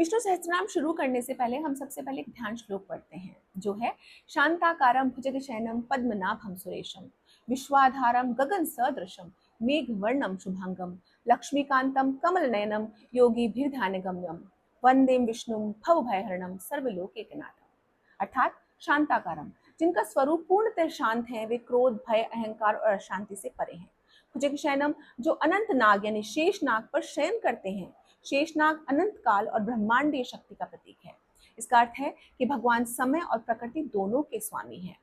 विष्णु सहस्त्रनाम शुरू करने से पहले हम सबसे पहले एक ध्यान श्लोक पढ़ते हैं, जो है शांताकारं भुजगशयनं पद्मनाभं सुरेशं विश्वाधारं गगन सदृशं मेघवर्णं शुभांगं लक्ष्मीकांतं कमलनयनं योगीभिर्ध्यानगम्यं वंदे विष्णुं भवभयहरणं सर्वलोकैकनाथं। अर्थात शांताकारम, जिनका स्वरूप पूर्णतः शांत है, वे क्रोध, भय, अहंकार और अशांति से परे हैं। भुजगशयनम, जो अनंत नाग यानी शेष नाग पर शयन करते हैं। शेषनाग अनंत काल और ब्रह्मांडीय शक्ति का प्रतीक है। इसका अर्थ है कि भगवान समय और प्रकृति दोनों के स्वामी हैं।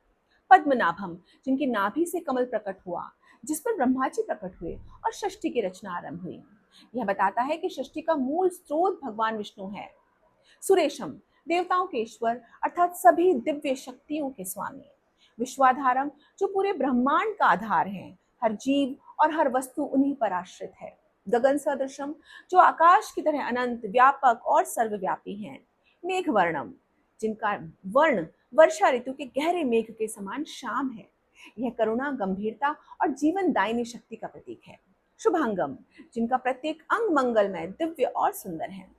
पद्मनाभम, जिनकी नाभि से कमल प्रकट हुआ, जिस पर ब्रह्मा जी प्रकट हुए और सृष्टि की रचना आरंभ हुई। यह बताता है कि सृष्टि का मूल स्रोत भगवान विष्णु है। सुरेशम, देवताओं के ईश्वर अर्थात सभी दिव्य शक्तियों के स्वामी। विश्वाधारम, जो पूरे ब्रह्मांड का आधार है, हर जीव और हर वस्तु उन्हीं पर आश्रित है। गगन सदृशम, जो आकाश की तरह अनंत, व्यापक और सर्वव्यापी हैं। मेघवर्णम, जिनका वर्ण वर्षा ऋतु के गहरे मेघ के समान शाम है। यह करुणा, गंभीरता और जीवन दायिनी शक्ति का प्रतीक है। शुभांगम, जिनका प्रत्येक अंग मंगलमय, दिव्य और सुंदर है।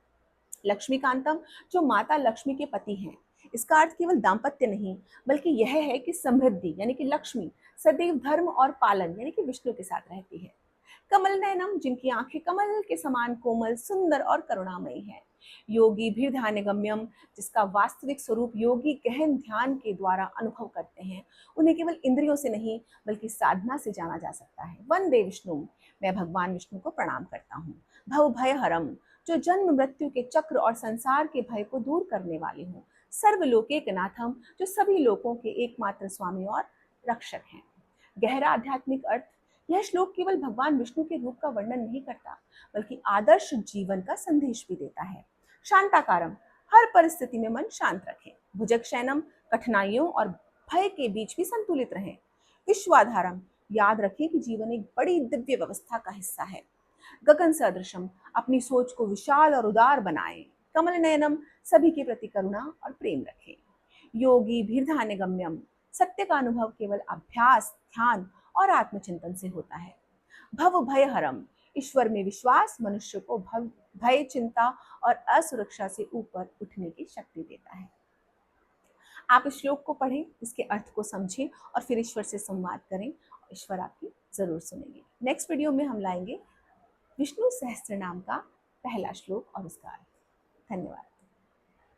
लक्ष्मीकांतम, जो माता लक्ष्मी के पति हैं। इसका अर्थ केवल दाम्पत्य नहीं, बल्कि यह है कि समृद्धि यानी कि लक्ष्मी सदैव धर्म और पालन यानी कि विष्णु के साथ रहती है। कमल नयनम, जिनकी आंखें कमल के समान कोमल, सुंदर और करुणामयी है। योगी भी ध्यान गम्यम, जिसका वास्तविक स्वरूप योगी गहन ध्यान के द्वारा अनुभव करते हैं। उन्हें केवल इंद्रियों से नहीं, बल्कि साधना से जाना जा सकता है। वंदे विष्णु, मैं भगवान विष्णु को प्रणाम करता हूँ। भव भय हरम, जो जन्म मृत्यु के चक्र और संसार के भय को दूर करने वाले हूँ। सर्वलोकैकनाथम, जो सभी लोगों के एकमात्र स्वामी और रक्षक हैं। गहरा आध्यात्मिक अर्थ, यह श्लोक केवल भगवान विष्णु के रूप का वर्णन नहीं करता, बल्कि आदर्श जीवन का संदेश भी देता है। शांताकारम, हर परिस्थिति में मन शांत रखें। भुजगशयनम, कठिनाइयों और भय के बीच भी संतुलित रहें। विश्वाधारम, याद रखें कि जीवन एक बड़ी दिव्य व्यवस्था का हिस्सा है। गगन सदृशम, अपनी सोच को विशाल और उदार बनाएं। कमल नयनम, सभी के प्रति करुणा और प्रेम रखें। योगी भीर्धान्य गम्यम, सत्य का अनुभव केवल अभ्यास, ध्यान और आत्मचिंतन से होता है। भव भय हरम, ईश्वर में विश्वास मनुष्य को भय, चिंता और असुरक्षा से ऊपर उठने की शक्ति देता है। आप इस श्लोक को पढ़ें, इसके अर्थ को समझें और फिर ईश्वर से संवाद करें। ईश्वर आपकी जरूर सुनेंगे। नेक्स्ट वीडियो में हम लाएंगे विष्णु सहस्त्र नाम का पहला श्लोक और उसका अर्थ। धन्यवाद।